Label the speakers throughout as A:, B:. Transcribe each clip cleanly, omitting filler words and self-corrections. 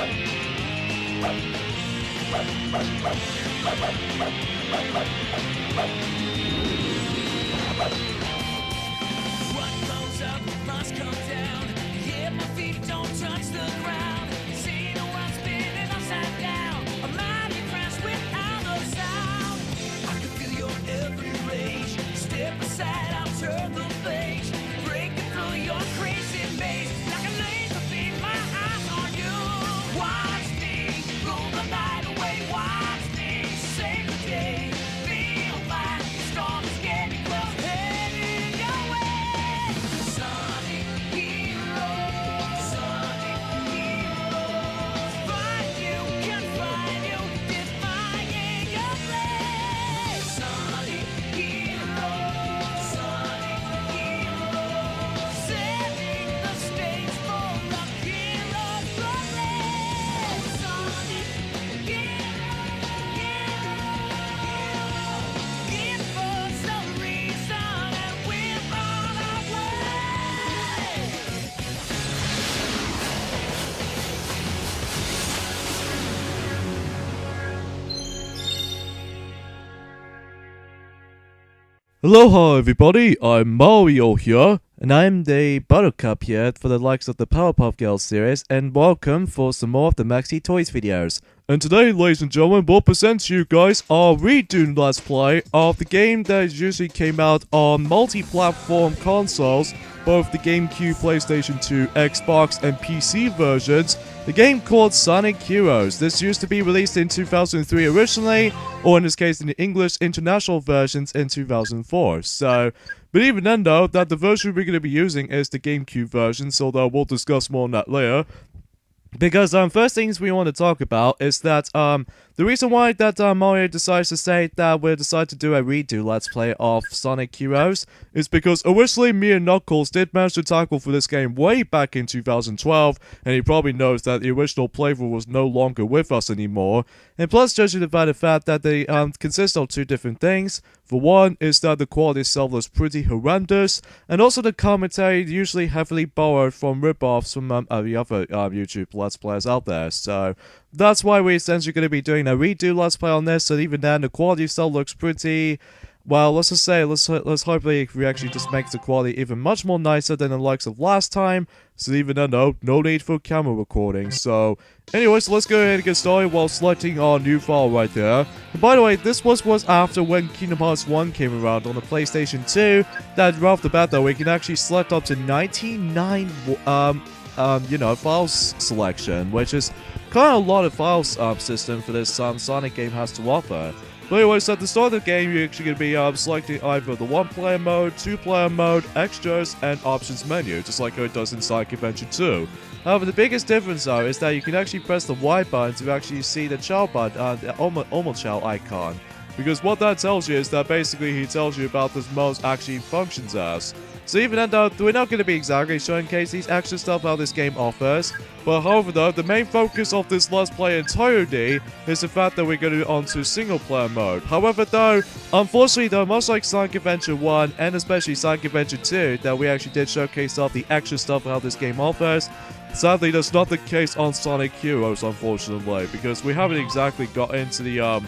A: What goes up must come down. Yeah, my feet don't touch the ground. See the world spinning upside down. A mighty crash without a sound. I can feel your every rage. Step aside, I'll turn the page. Breaking through your crazy maze. Like a laser beam, my eyes on you. Watch me rule the night away. Watch me save the day. Feel my storm is getting close. Heading your way. Sonic heroes. Sonic heroes. Find you, confine you, defying your blade. Sonic heroes. Sonic heroes. Setting the stage for the heroes play. Sonic heroes. Give us a reason and we're on our way.
B: Aloha everybody, I'm Mario here, and I'm the Buttercup here for the likes of the Powerpuff Girls series, and welcome for some more of the Maxi Toys videos. And today, ladies and gentlemen, we'll present to you guys our redo Let's Play of the game that usually came out on multi-platform consoles, both the GameCube, PlayStation 2, Xbox, and PC versions. The game called Sonic Heroes. This used to be released in 2003 originally, or in this case in the English international versions in 2004. So, but even then though, that the version we're going to be using is the GameCube version, so we'll discuss more on that later. Because first things we want to talk about is that the reason why that Mario decides to say that we decide to do a redo Let's Play of Sonic Heroes is because originally me and Knuckles did manage to tackle for this game way back in 2012, and he probably knows that the original playthrough was no longer with us anymore. And plus, judging by the fact that they consist of two different things. For one, is that the quality itself was pretty horrendous, and also the commentary usually heavily borrowed from rip-offs from the other YouTube Let's Players out there. So that's why we're essentially going to be doing a redo Let's Play on this, and even then the quality still looks pretty, well, let's just say, let's hopefully we actually just make the quality even much more nicer than the likes of last time. So even then, no need for camera recording. So anyways, let's go ahead and get started while selecting our new file right there. And by the way, this was after when Kingdom Hearts 1 came around on the PlayStation 2. That right off the bat though, we can actually select up to 99 files selection, which is kind of a lot of files system for this Sonic game has to offer. But anyways, at the start of the game, you're actually going to be selecting either the 1-player mode, 2-player mode, extras, and options menu, just like how it does in Sonic Adventure 2. However, the biggest difference though is that you can actually press the Y button to actually see the Chow button, the Omochao icon. Because what that tells you is that basically he tells you about this mode actually functions as. So even then though, we're not going to be exactly showcasing these extra stuff how this game offers. But however though, the main focus of this Let's Play entirety is the fact that we're going to on to single player mode. However though, unfortunately though, much like Sonic Adventure 1 and especially Sonic Adventure 2, that we actually did showcase off the extra stuff how this game offers, sadly that's not the case on Sonic Heroes, unfortunately, because we haven't exactly got into the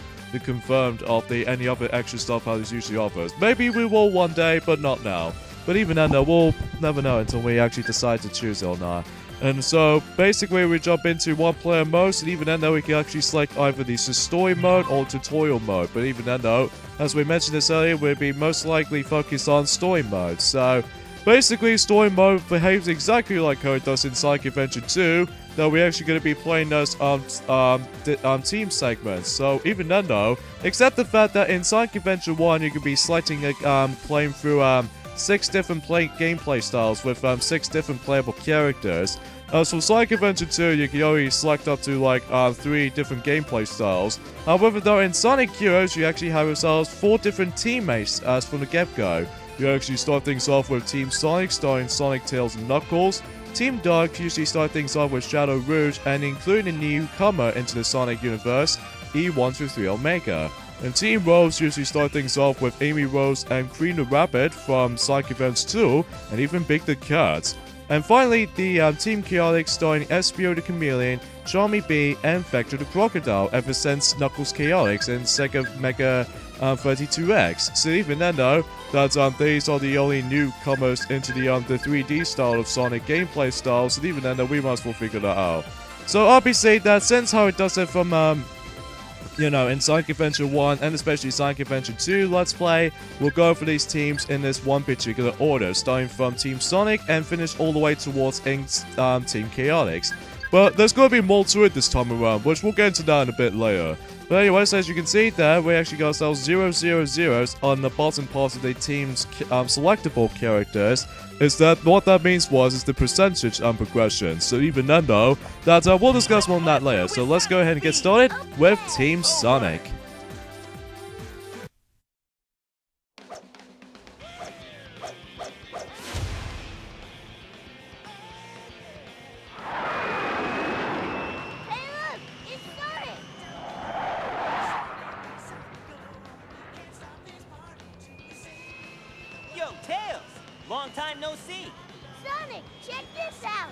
B: confirmed of the any other extra stuff how this usually offers. Maybe we will one day, but not now. But even then though, we'll never know until we actually decide to choose it or not. And so, basically we jump into 1-player mode, and even then though, we can actually select either the story mode or tutorial mode. But even then though, as we mentioned this earlier, we'll be most likely focused on story mode. So, basically story mode behaves exactly like how it does in Sonic Adventure 2, though we're actually going to be playing those team segments. So even then though, except the fact that in Sonic Adventure 1 you could be selecting playing through 6 different gameplay styles with 6 different playable characters. As for Sonic Adventure 2, you can only select up to like 3 different gameplay styles. However though, in Sonic Heroes you actually have yourselves 4 different teammates as from the get-go. You actually start things off with Team Sonic, starring Sonic, Tails, and Knuckles. Team Dark usually start things off with Shadow Rouge, and including a newcomer into the Sonic universe, E1 through 3 Omega. And Team Rose usually start things off with Amy Rose and Queen the Rabbit from Sonic Advance 2, and even Big the Cat. And finally, the Team Chaotic starring Espio the Chameleon, Charmy Bee, and Vector the Crocodile ever since Knuckles Chaotix and Sega Mega 32X. So even then though, that these are the only newcomers into the 3D style of Sonic gameplay style, so even then though, we must well figure that out. So obviously that since how it does it from you know, in Sonic Adventure 1 and especially Sonic Adventure 2 Let's Play, we'll go for these teams in this one particular order, starting from Team Sonic and finish all the way towards Team Chaotix. But there's going to be more to it this time around, which we'll get into that in a bit later. But anyways, as you can see there, we actually got ourselves 000s on the bottom part of the team's selectable characters. Is that what that means is the percentage progression. So even then though, that we'll discuss more on that later. So let's go ahead and get started with Team Sonic.
C: Yo, Tails! Long time no see!
D: Sonic, check this out!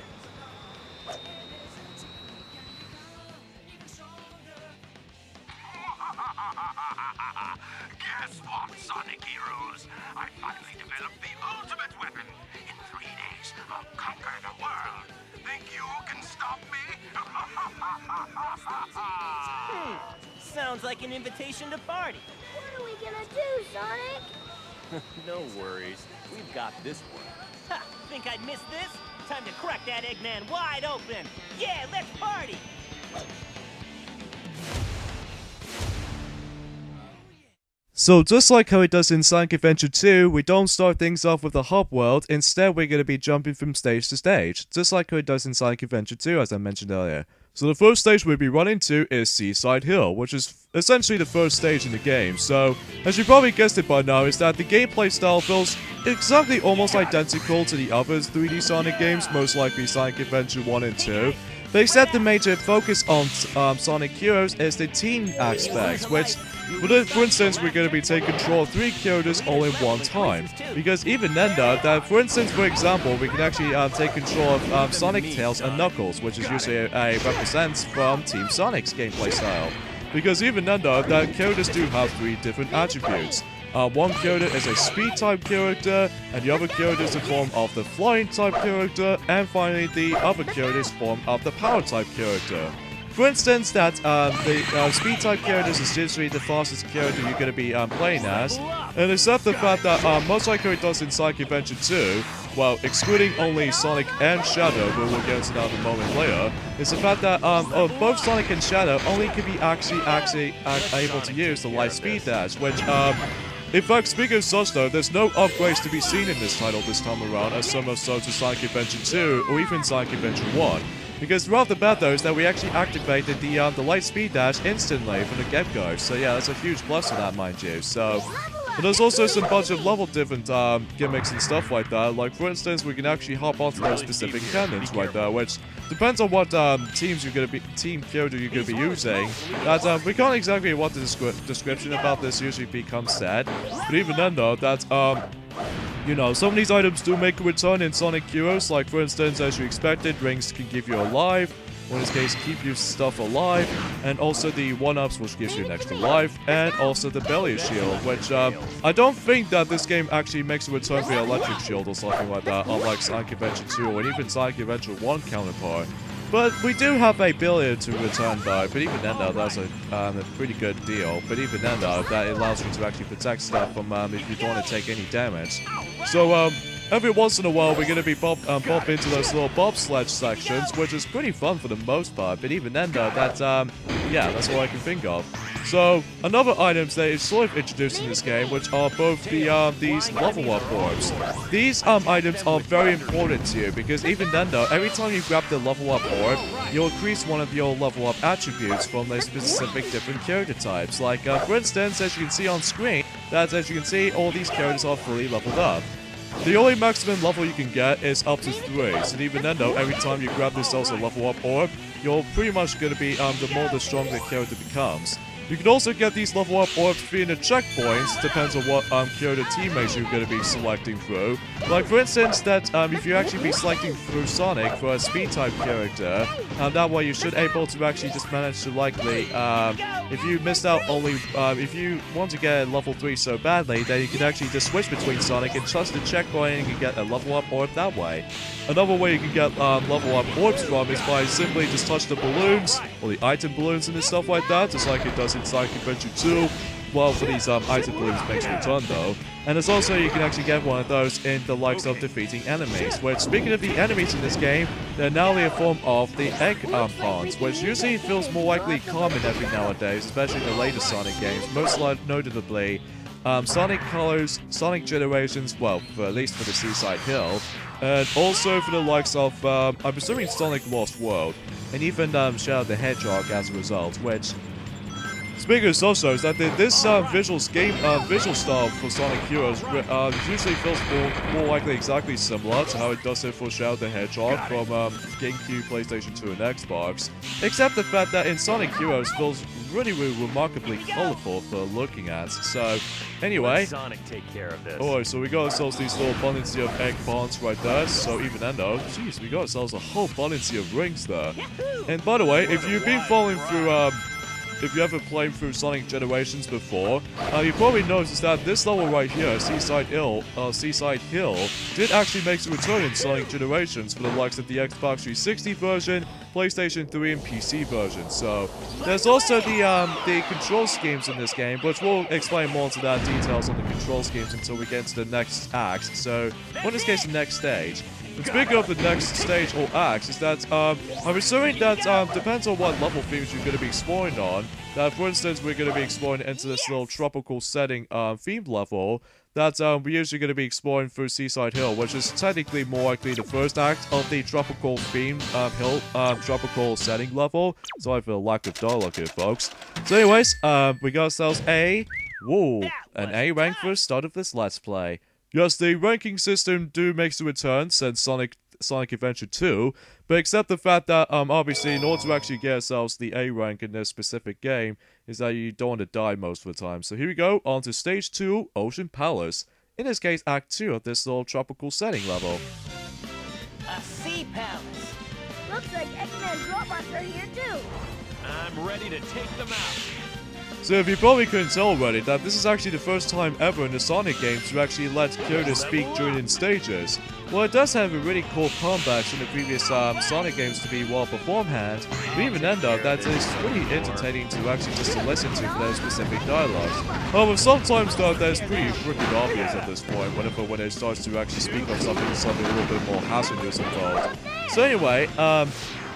E: Guess what, Sonic Heroes? I finally developed the ultimate weapon. In 3 days, I'll conquer the world. Think you can stop me?
C: Sounds like an invitation to party.
D: What are we gonna do, Sonic?
C: No worries. We've got this one. Ha! Think I'd miss this? Time to crack that Eggman wide open! Yeah, let's party!
B: So just like how it does in Sonic Adventure 2, we don't start things off with a hub world, instead we're going to be jumping from stage to stage, just like how it does in Sonic Adventure 2 as I mentioned earlier. So the first stage we'll be running to is Seaside Hill, which is essentially the first stage in the game. So, as you probably guessed it by now, is that the gameplay style feels exactly almost identical to the other 3D Sonic games, most likely Sonic Adventure 1 and 2. But except the major focus on Sonic Heroes is the team aspect, which, for instance, we're going to be taking control of 3 characters all in one time. Because even then though, that for instance, for example, we can actually take control of Sonic, Tails, and Knuckles, which is usually represents from Team Sonic's gameplay style. Because even then though, that characters do have 3 different attributes. One character is a speed type character, and the other character is the form of the flying type character, and finally the other character is form of the power type character. For instance, that the speed type characters is usually the fastest character you're going to be playing as, and except the fact that most likely it does in Sonic Adventure 2, well, excluding only Sonic and Shadow, but we'll get into that in a moment later, is the fact that both Sonic and Shadow only can be actually able to use the light speed dash, which in fact, speaking of such though, there's no upgrades to be seen in this title this time around, as similar so to Sonic Adventure 2 or even Sonic Adventure 1. Because rather bad though is that we actually activated the light speed dash instantly from the get-go. So yeah, that's a huge plus to that, mind you. So, but there's also some bunch of level different gimmicks and stuff like that. Like for instance, we can actually hop onto those specific cannons right there, which depends on what team character you're gonna be using. That we can't exactly what the description about this usually becomes said. But even then though, that you know, some of these items do make a return in Sonic Heroes, like for instance, as you expected, rings can give you a life, or in this case, keep your stuff alive, and also the 1-ups, which gives you an extra life, and also the belly shield, which I don't think that this game actually makes a return for the electric shield or something like that, unlike Sonic Adventure 2 or even Sonic Adventure 1 counterpart. But we do have a ability to return though, but even then though, that's a pretty good deal. But even then though, that allows you to actually protect stuff from if you don't want to take any damage. So every once in a while we're going to be bump into those little bobsled sections, which is pretty fun for the most part. But even then though, that's yeah, that's all I can think of. So, another items that is sort of introduced in this game, which are both these level up orbs. These items are very important to you, because even then though, every time you grab the level up orb, you'll increase one of your level up attributes from the specific different character types. Like, for instance, as you can see on screen, as you can see, all these characters are fully leveled up. The only maximum level you can get is up to 3, and even then though, every time you grab this also level up orb, you're pretty much going to be the more the stronger the character becomes. You can also get these level up orbs via the checkpoints, depends on what character teammates you're going to be selecting through. Like for instance, that if you actually be selecting through Sonic for a speed type character, that way you should able to actually just manage to likely, if you missed out only, if you want to get a level 3 so badly, then you can actually just switch between Sonic and trust the checkpoint and you can get a level up orb that way. Another way you can get level up orbs from is by simply just touch the balloons, or the item balloons and stuff like that, just like it does in Sonic Adventure 2. Well, for these item balloons makes a return though. And there's also, you can actually get one of those in the likes of defeating enemies. Which, speaking of the enemies in this game, they're now in a form of the egg pawns, which usually feels more likely common every nowadays, especially in the later Sonic games, most notably Sonic Colors, Sonic Generations, well, at least for the Seaside Hill, and also for the likes of, I'm assuming Sonic Lost World, and even Shadow the Hedgehog as a result, which, speaking of also, is that this visual style for Sonic Heroes usually feels more likely exactly similar to how it does it for Shadow the Hedgehog from GameCube, PlayStation 2, and Xbox, except the fact that in Sonic Heroes feels really remarkably colorful for looking at. So, anyway,
C: Let Sonic take care of this.
B: alright, so we got ourselves these little abundance of egg pawns right there. So even then though, jeez, we got ourselves a whole abundance of rings there. And by the way, if you've been following through if you ever played through Sonic Generations before, you probably noticed that this level right here, Seaside Hill, did actually make a return in Sonic Generations for the likes of the Xbox 360 version, PlayStation 3, and PC version. So there's also the control schemes in this game, which we'll explain more into that details on the control schemes until we get into the next act. So, or in this case, the next stage. And speaking of the next stage or act, is that, I'm assuming that, depends on what level themes you're going to be exploring on. That, for instance, we're going to be exploring into this little tropical setting, themed level. That, we're usually going to be exploring through Seaside Hill, which is technically more likely the first act of the tropical themed, tropical setting level. Sorry for the lack of dialogue here, folks. So anyways, we got ourselves an A rank for the start of this Let's Play. Yes, the ranking system makes a return since Sonic Adventure 2, but except the fact that, obviously, in order to actually get ourselves the A rank in this specific game, is that you don't want to die most of the time. So here we go, on to Stage 2, Ocean Palace. In this case, Act 2 of this little tropical setting level.
C: A sea palace.
D: Looks like Eggman's robots are here too.
C: I'm ready to take them out.
B: So if you probably couldn't tell already, that this is actually the first time ever in the Sonic games to actually let characters speak during in stages. Well, it does have a really cool comebacks in the previous Sonic games to be well beforehand, but even then though, that is really entertaining to actually just to listen to for those specific dialogues. However, sometimes though, that's pretty freaking obvious at this point, when it starts to actually speak of something a little bit more hazardous involved. So anyway,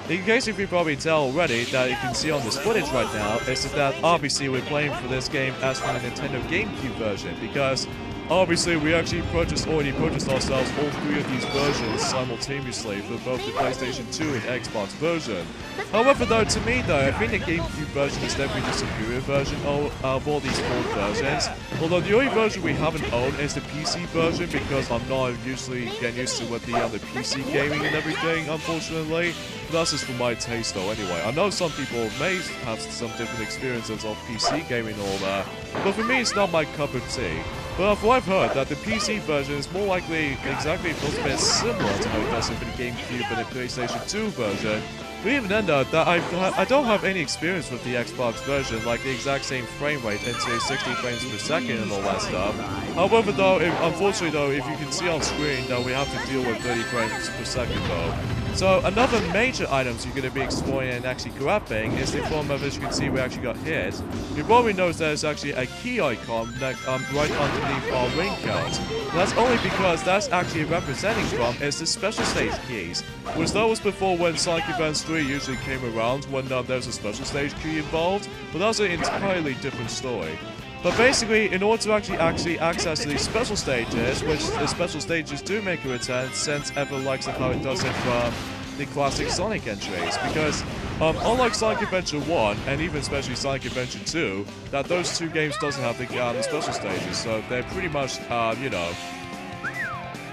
B: in case if you probably tell already that you can see on this footage right now, is that obviously we're playing for this game as for the Nintendo GameCube version, because obviously we actually already purchased ourselves all 3 of these versions simultaneously for both the PlayStation 2 and Xbox version. However though, to me though, I think the GameCube version is definitely the superior version of all these 4 versions. Although the only version we haven't owned is the PC version, because I'm not usually getting used to with the PC gaming and everything, unfortunately. That's just for my taste though anyway. I know some people may have some different experiences of PC gaming and all that, but for me it's not my cup of tea. But from what I've heard, that the PC version is more likely exactly feels a bit similar to how it does it for the GameCube and the PlayStation 2 version. But even then though, that I don't have any experience with the Xbox version, like the exact same frame rate into 60 frames per second and all that stuff. However though, unfortunately though, if you can see on screen, though, we have to deal with 30 frames per second though. So another major items you're going to be exploring and actually grabbing is the form of, as you can see, we actually got hit. You probably notice there's actually a key icon right underneath our ring count. That's only because that's actually representing from is the special stage keys, which that was before when Sonic Advance 3 usually came around when there's a special stage key involved, but that's an entirely different story. But basically, in order to actually access these special stages, which the special stages do make a return, since everyone likes of how it does it from the classic Sonic entries, because unlike Sonic Adventure 1, and even especially Sonic Adventure 2, that those 2 games doesn't have the special stages, so they're pretty much, you know...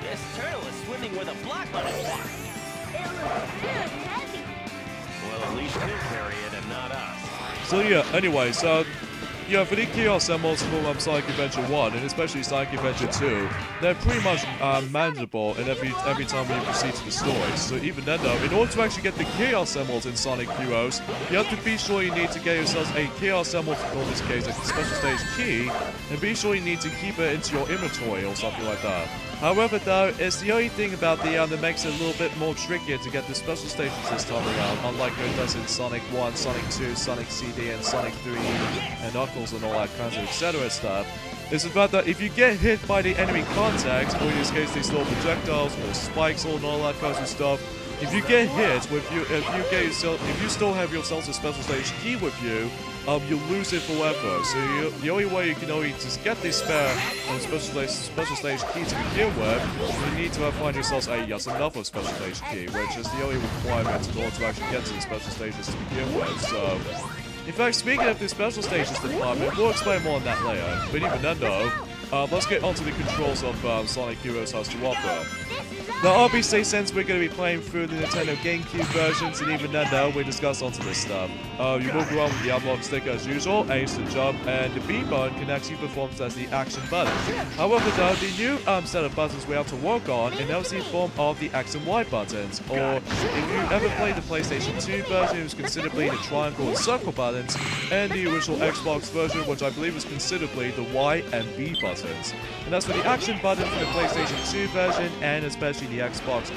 C: This turtle is swimming with a block on its back.
D: It looks very heavy.
C: Well, at least he'll carry it and not us.
B: So yeah, anyway, so yeah, for the Chaos Emeralds from Sonic Adventure 1, and especially Sonic Adventure 2, they're pretty much manageable in every time we proceed to the story. So even then though, in order to actually get the Chaos Emeralds in Sonic Heroes, you have to be sure you need to get yourselves a Chaos Emerald, or in this case, a special stage key, and be sure you need to keep it into your inventory or something like that. However though, it's the only thing about the that makes it a little bit more trickier to get the special stations this time around, unlike it does in Sonic 1, Sonic 2, Sonic CD, and Sonic 3, and Knuckles and all that kinds of etc. stuff. It's about that if you get hit by the enemy contact, or in this case they throw projectiles or spikes or all that kinds of stuff, if you get hit, if you still have yourself a special stage key with you, you lose it forever. So the only way you can only just get this spare special stage key to begin with, you need to find yourself another special stage key, which is the only requirement in order to actually get to the special stages to begin with. So, in fact, speaking of the special stages department, we'll explain more on that later. But even then though, let's get onto the controls of Sonic Heroes has to offer. Now obviously, since we're going to be playing through the Nintendo GameCube versions, and even then though, we discuss onto this stuff. You move around with the unlock stick as usual, A is to jump, and the B button can actually perform as the action button. However though, the new set of buttons we have to work on, and that was the form of the X and Y buttons, or if you ever played the PlayStation 2 version, it was considerably the triangle and circle buttons, and the original Xbox version, which I believe is considerably the Y and B buttons. And that's for the action button for the PlayStation 2 version, and especially the Xbox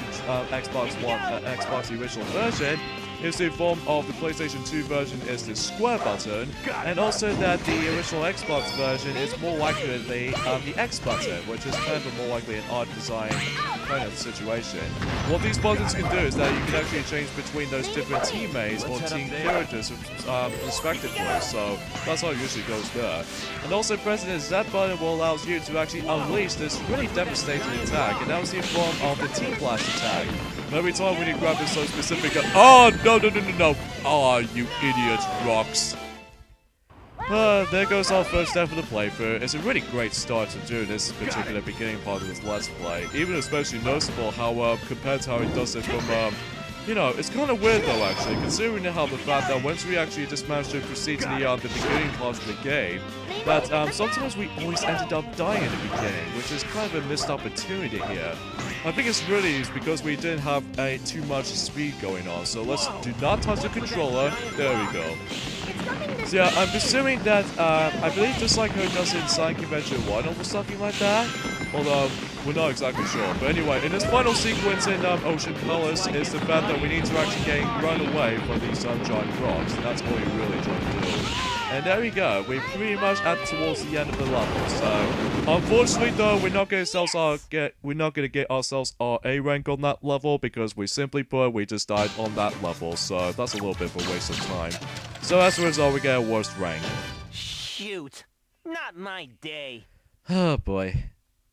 B: One, Xbox the original version, is the form of the PlayStation 2 version is the square button, and also that the original Xbox version is more likely the X button, which is kind of more likely an odd design kind of situation. What these buttons can do is that you can actually change between those different teammates or team characters respectively, so that's how it usually goes there. And also pressing the Z button will allow you to actually unleash this really devastating attack, and that was the form of the Team Blast attack. And every time when you grab this so specific, oh no! Oh, you idiot, Rocks. There goes our first step of the playthrough. It's a really great start to do this particular beginning part of this Let's Play. Even especially noticeable how, compared to how it does it from, you know, it's kind of weird though actually, considering how the fact that once we actually just managed to proceed to the beginning part of the game, that sometimes we always ended up dying in the beginning, which is kind of a missed opportunity here. I think it's really because we didn't have too much speed going on, so let's do not touch the controller. There we go. So yeah, I'm assuming that, I believe just like how it does in Sonic Adventure 1 or something like that, although we're not exactly sure. But anyway, in this final sequence in Ocean Colors is the fact that we need to actually run away from these giant rocks, and that's what we're really trying to do. And there we go, we're pretty much towards the end of the level. So, unfortunately though, we're not going to get ourselves our A rank on that level because we simply put, we just died on that level. So that's a little bit of a waste of time. So as a result, we get a worst rank.
C: Shoot, not my day.
B: Oh boy.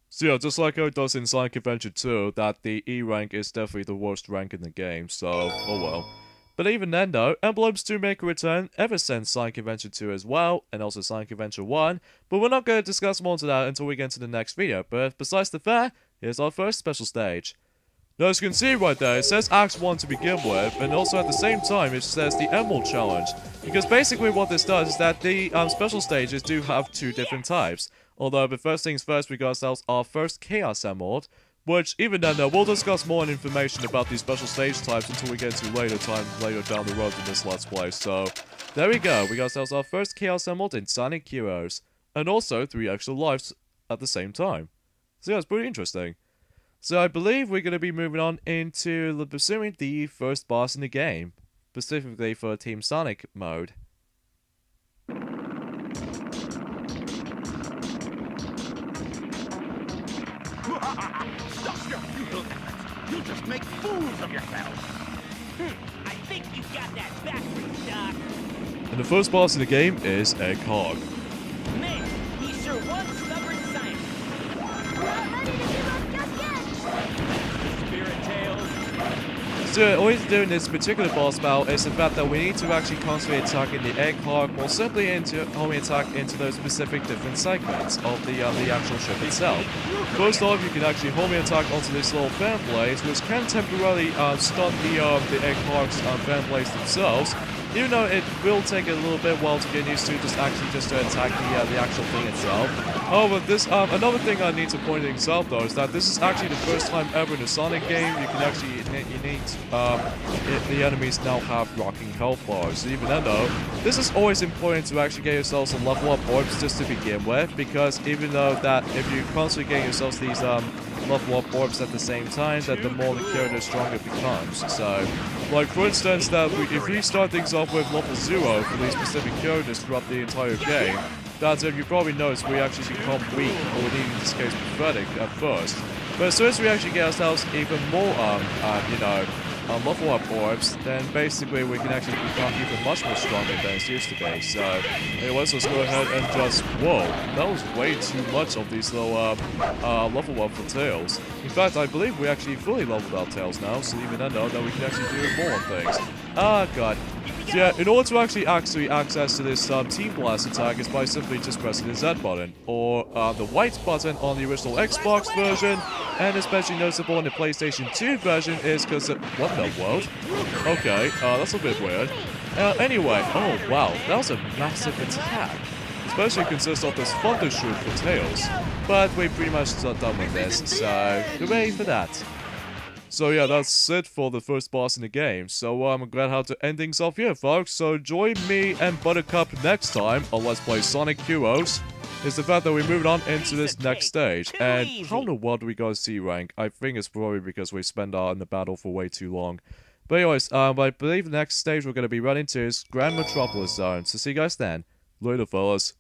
B: So yeah, just like how it does in Sonic Adventure 2, that the E rank is definitely the worst rank in the game. So, oh well. But even then though, emblems do make a return ever since Sonic Adventure 2 as well, and also Sonic Adventure 1, but we're not going to discuss more into that until we get into the next video. But besides the fact, here's our first special stage. Now as you can see right there, it says Act 1 to begin with, and also at the same time it says the Emerald Challenge. Because basically what this does is that the special stages do have two different types. Although, but first things first, we got ourselves our first Chaos Emerald, which, even then though, we'll discuss more information about these special stage types until we get to later down the road in this Let's Play. So, there we go, we got ourselves our first Chaos Emerald in Sonic Heroes. And also 3 extra lives at the same time. So yeah, it's pretty interesting. So I believe we're going to be moving on into pursuing the first boss in the game, specifically for Team Sonic mode.
E: Stop your futile efforts. You just make fools of yourselves.
C: I think you got that backwards, Doc.
B: And the first boss in the game is Egg Hog.
C: Man, he's sure one stubborn scientist.
D: We're not ready to give up just yet.
C: Spirit Tails.
B: So all he's doing this particular boss battle is the fact that we need to actually constantly attack in the Egg Hog, or simply only attack into those specific different segments of the actual ship itself. First off, you can actually homing attack onto this little fan blades, which can temporarily stun the Egg Hog's fan blades themselves. even though it will take a little bit while to get used to just to attack the actual thing itself. However, this another thing I need to point things out though is that this is actually the first time ever in a Sonic game you can actually the enemies now have rocking health bars. So even then though, this is always important to actually get yourselves some level up orbs just to begin with, because even though that if you constantly get yourselves these level up orbs at the same time, that the more the character stronger it becomes. So, like for instance, that if we start things off with level 0 for these specific characters throughout the entire game, that if you probably notice we actually become weak, or in this case pathetic at first. But as soon as we actually get ourselves even more, level up orbs, then basically we can actually become even much more stronger than it used to be. So, anyways, let's go ahead and just, whoa, that was way too much of these little, level up for Tails. In fact, I believe we actually fully leveled out Tails now, so even I know that we can actually do more things. Ah, god. So yeah, in order to actually access to this Team Blast attack is by simply just pressing the Z button, or the white button on the original Xbox version, and especially noticeable in the PlayStation 2 version is because what in the world? Okay, that's a bit weird. Anyway, oh wow, that was a massive attack. Especially consists of this Thunder Shoot for Tails. But we're pretty much done with this, so hooray for that. So yeah, that's it for the first boss in the game. So I'm glad how to end things off here, folks. So join me and Buttercup next time on Let's Play Sonic Heroes. Is the fact that we moved on into this next stage. And how in the world do we go C rank? I think it's probably because we spent in the battle for way too long. But anyways, I believe the next stage we're going to be running to is Grand Metropolis Zone. So see you guys then. Later, fellas.